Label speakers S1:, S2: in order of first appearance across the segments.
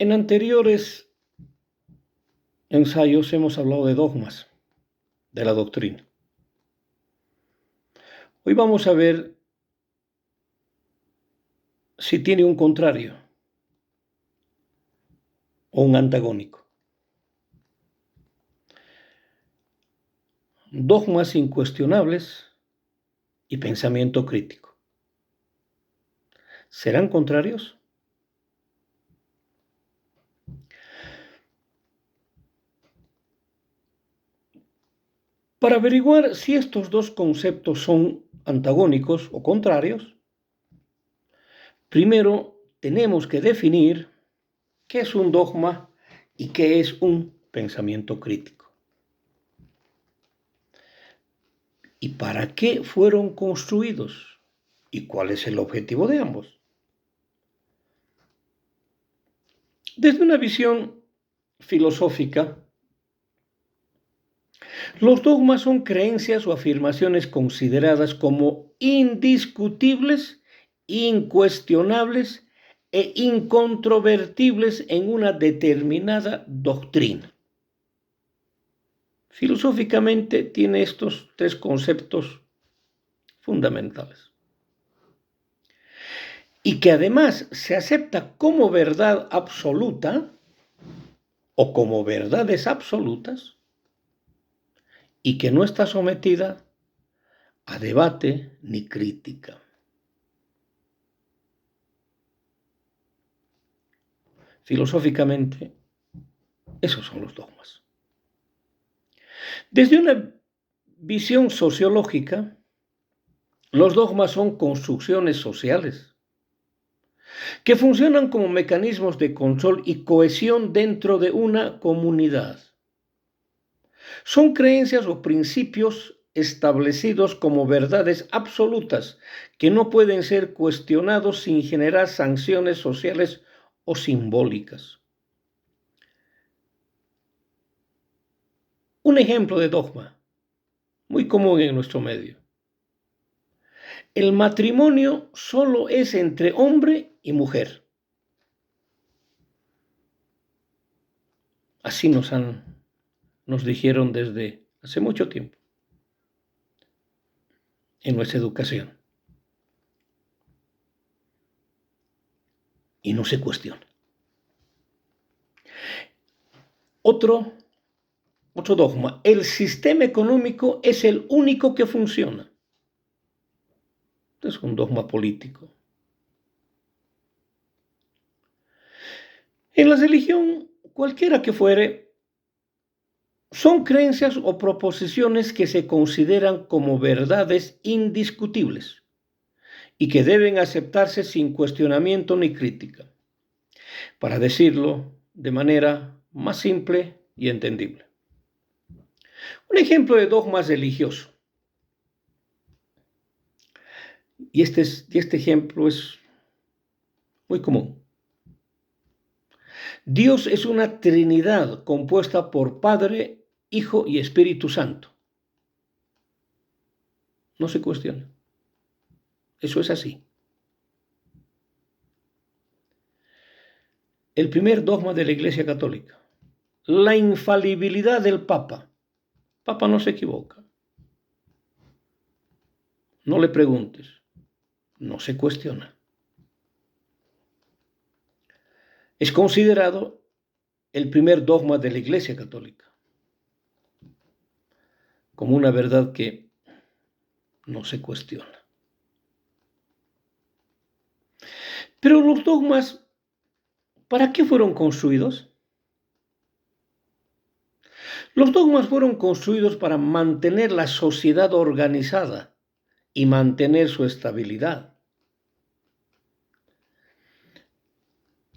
S1: En anteriores ensayos hemos hablado de dogmas de la doctrina. Hoy vamos a ver si tiene un contrario o un antagónico. Dogmas incuestionables y pensamiento crítico. ¿Serán contrarios? Para averiguar si estos dos conceptos son antagónicos o contrarios, primero tenemos que definir qué es un dogma y qué es un pensamiento crítico. ¿Y para qué fueron construidos? ¿Y cuál es el objetivo de ambos? Desde una visión filosófica, los dogmas son creencias o afirmaciones consideradas como indiscutibles, incuestionables e incontrovertibles en una determinada doctrina. Filosóficamente tiene estos tres conceptos fundamentales. Y que además se acepta como verdad absoluta o como verdades absolutas y que no está sometida a debate ni crítica. Filosóficamente, esos son los dogmas. Desde una visión sociológica, los dogmas son construcciones sociales que funcionan como mecanismos de control y cohesión dentro de una comunidad. Son creencias o principios establecidos como verdades absolutas que no pueden ser cuestionados sin generar sanciones sociales o simbólicas. Un ejemplo de dogma, muy común en nuestro medio. El matrimonio solo es entre hombre y mujer. Así nos dijeron desde hace mucho tiempo en nuestra educación. Y no se cuestiona. Otro dogma, el sistema económico es el único que funciona. Es un dogma político. En la religión, cualquiera que fuere, son creencias o proposiciones que se consideran como verdades indiscutibles y que deben aceptarse sin cuestionamiento ni crítica, para decirlo de manera más simple y entendible. Un ejemplo de dogma religioso. Y este ejemplo es muy común. Dios es una Trinidad compuesta por Padre, Hijo y Espíritu Santo. No se cuestiona. Eso es así. El primer dogma de la Iglesia Católica. La infalibilidad del Papa. Papa no se equivoca. No le preguntes. No se cuestiona. Es considerado el primer dogma de la Iglesia Católica, como una verdad que no se cuestiona. Pero los dogmas, ¿para qué fueron construidos? Los dogmas fueron construidos para mantener la sociedad organizada y mantener su estabilidad.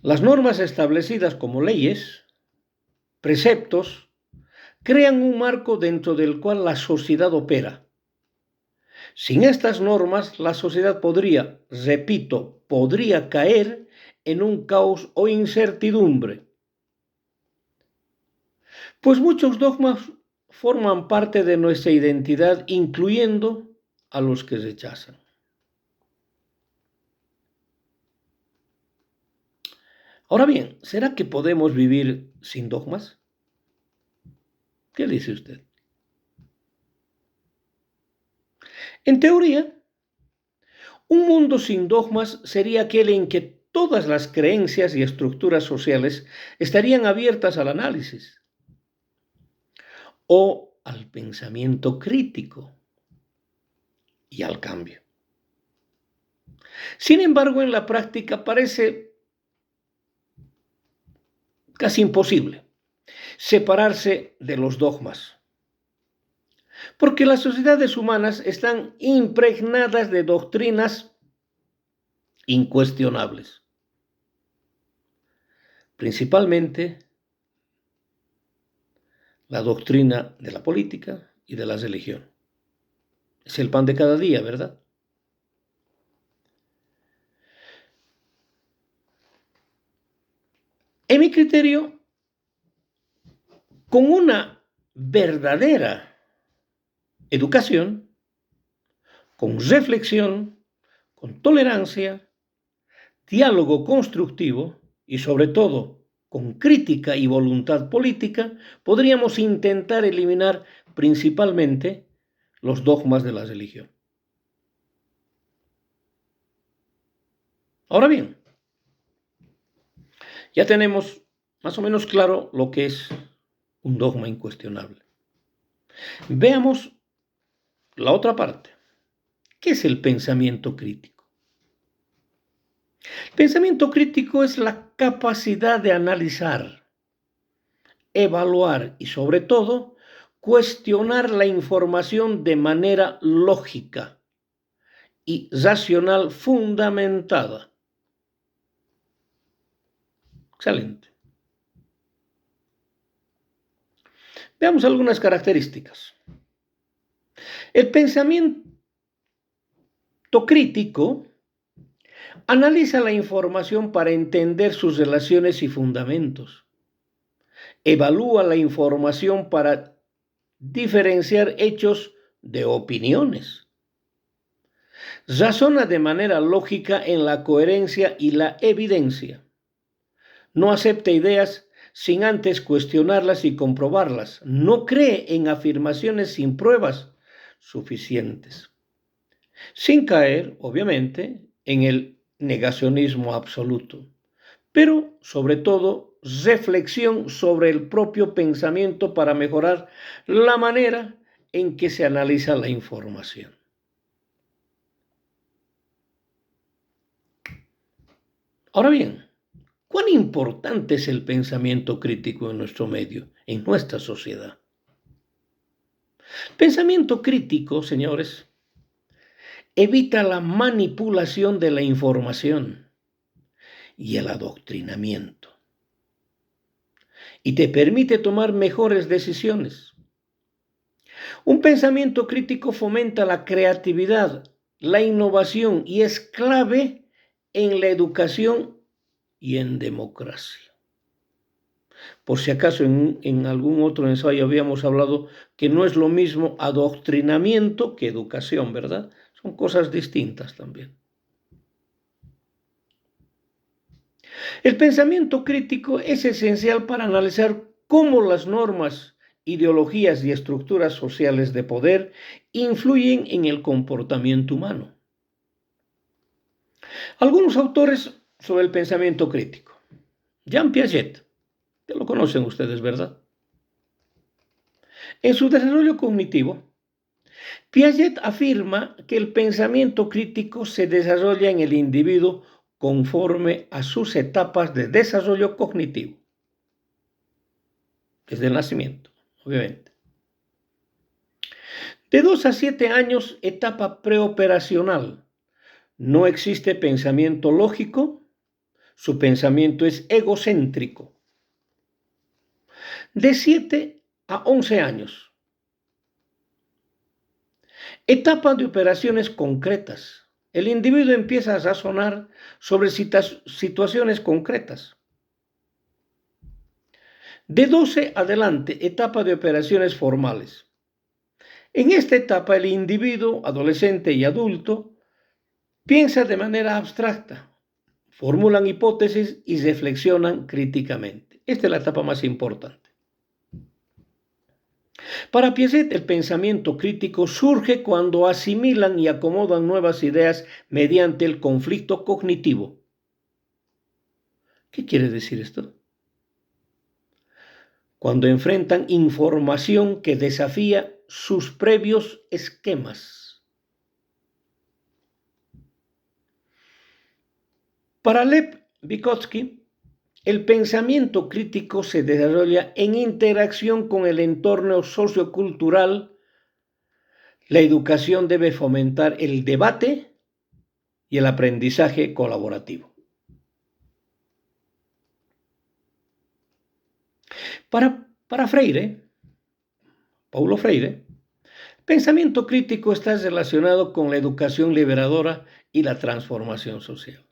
S1: Las normas establecidas como leyes, preceptos, crean un marco dentro del cual la sociedad opera. Sin estas normas, la sociedad podría caer en un caos o incertidumbre. Pues muchos dogmas forman parte de nuestra identidad, incluyendo a los que rechazan. Ahora bien, ¿será que podemos vivir sin dogmas? ¿Qué dice usted? En teoría, un mundo sin dogmas sería aquel en que todas las creencias y estructuras sociales estarían abiertas al análisis o al pensamiento crítico y al cambio. Sin embargo, en la práctica parece casi imposible separarse de los dogmas, porque las sociedades humanas están impregnadas de doctrinas incuestionables, principalmente la doctrina de la política y de la religión. Es el pan de cada día, ¿verdad? En mi criterio, con una verdadera educación, con reflexión, con tolerancia, diálogo constructivo y sobre todo con crítica y voluntad política, podríamos intentar eliminar principalmente los dogmas de la religión. Ahora bien, ya tenemos más o menos claro lo que es un dogma incuestionable. Veamos la otra parte. ¿Qué es el pensamiento crítico? El pensamiento crítico es la capacidad de analizar, evaluar y sobre todo cuestionar la información de manera lógica y racional fundamentada. Excelente. Veamos algunas características. El pensamiento crítico analiza la información para entender sus relaciones y fundamentos. Evalúa la información para diferenciar hechos de opiniones. Razona de manera lógica en la coherencia y la evidencia. No acepta ideas sin antes cuestionarlas y comprobarlas. No cree en afirmaciones sin pruebas suficientes. Sin caer, obviamente, en el negacionismo absoluto, pero sobre todo reflexión sobre el propio pensamiento para mejorar la manera en que se analiza la información. Ahora bien, ¿cuán importante es el pensamiento crítico en nuestro medio, en nuestra sociedad? Pensamiento crítico, señores, evita la manipulación de la información y el adoctrinamiento y te permite tomar mejores decisiones. Un pensamiento crítico fomenta la creatividad, la innovación y es clave en la educación y en democracia. Por si acaso en algún otro ensayo habíamos hablado que no es lo mismo adoctrinamiento que educación, ¿verdad? Son cosas distintas también. El pensamiento crítico es esencial para analizar cómo las normas, ideologías y estructuras sociales de poder influyen en el comportamiento humano. Algunos autores sobre el pensamiento crítico. Jean Piaget, que lo conocen ustedes, ¿verdad? En su desarrollo cognitivo, Piaget afirma que el pensamiento crítico se desarrolla en el individuo conforme a sus etapas de desarrollo cognitivo, desde el nacimiento, obviamente. De 2 a 7 años, etapa preoperacional. No existe pensamiento lógico, su pensamiento es egocéntrico. De 7 a 11 años. Etapa de operaciones concretas. El individuo empieza a razonar sobre situaciones concretas. De 12 adelante, etapa de operaciones formales. En esta etapa, el individuo, adolescente y adulto, piensa de manera abstracta, formulan hipótesis y reflexionan críticamente. Esta es la etapa más importante. Para Piaget, el pensamiento crítico surge cuando asimilan y acomodan nuevas ideas mediante el conflicto cognitivo. ¿Qué quiere decir esto? Cuando enfrentan información que desafía sus previos esquemas. Para Lev Vygotsky, el pensamiento crítico se desarrolla en interacción con el entorno sociocultural. La educación debe fomentar el debate y el aprendizaje colaborativo. Para Paulo Freire, pensamiento crítico está relacionado con la educación liberadora y la transformación social.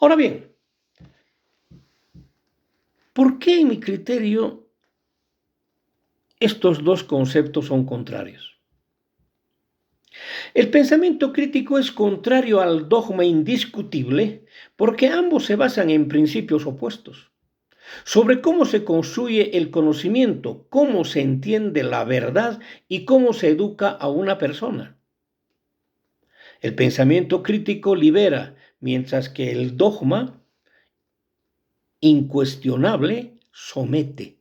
S1: Ahora bien, ¿por qué en mi criterio estos dos conceptos son contrarios? El pensamiento crítico es contrario al dogma indiscutible porque ambos se basan en principios opuestos sobre cómo se construye el conocimiento, cómo se entiende la verdad y cómo se educa a una persona. El pensamiento crítico libera, mientras que el dogma incuestionable somete.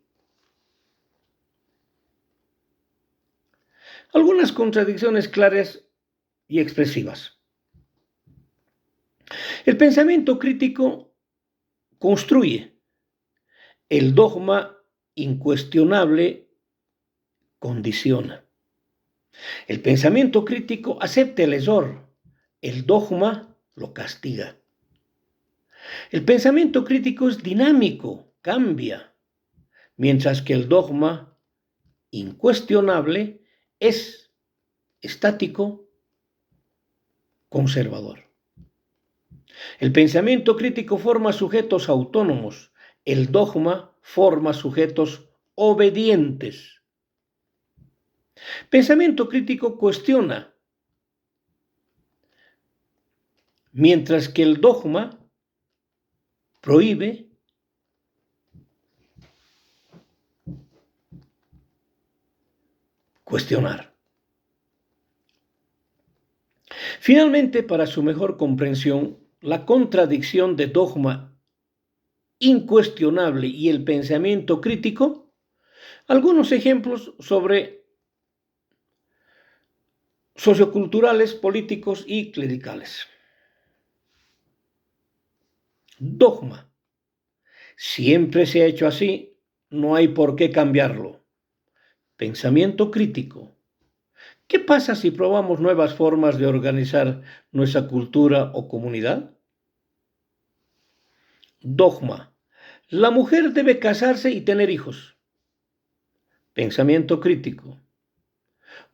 S1: Algunas contradicciones claras y expresivas. El pensamiento crítico construye. El dogma incuestionable condiciona. El pensamiento crítico acepta el error. El dogma lo castiga. El pensamiento crítico es dinámico, cambia, mientras que el dogma incuestionable es estático, conservador. El pensamiento crítico forma sujetos autónomos. El dogma forma sujetos obedientes. Pensamiento crítico cuestiona, mientras que el dogma prohíbe, cuestionar. Finalmente, para su mejor comprensión, la contradicción de dogma incuestionable y el pensamiento crítico, algunos ejemplos sobre socioculturales, políticos y clericales. Dogma. Siempre se ha hecho así, no hay por qué cambiarlo. Pensamiento crítico. ¿Qué pasa si probamos nuevas formas de organizar nuestra cultura o comunidad? Dogma. La mujer debe casarse y tener hijos. Pensamiento crítico.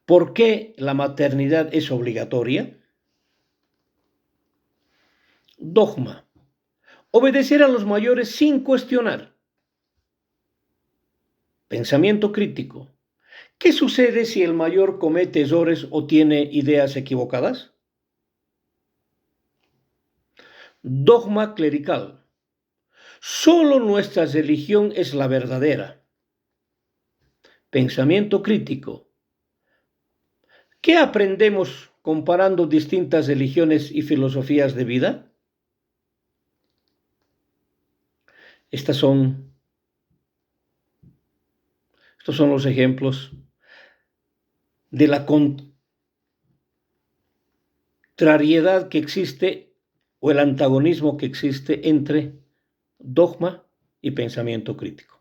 S1: ¿Por qué la maternidad es obligatoria? Dogma. Obedecer a los mayores sin cuestionar. Pensamiento crítico. ¿Qué sucede si el mayor comete errores o tiene ideas equivocadas? Dogma clerical. Solo nuestra religión es la verdadera. Pensamiento crítico. ¿Qué aprendemos comparando distintas religiones y filosofías de vida? Estos son los ejemplos de la contrariedad que existe o el antagonismo que existe entre dogma y pensamiento crítico.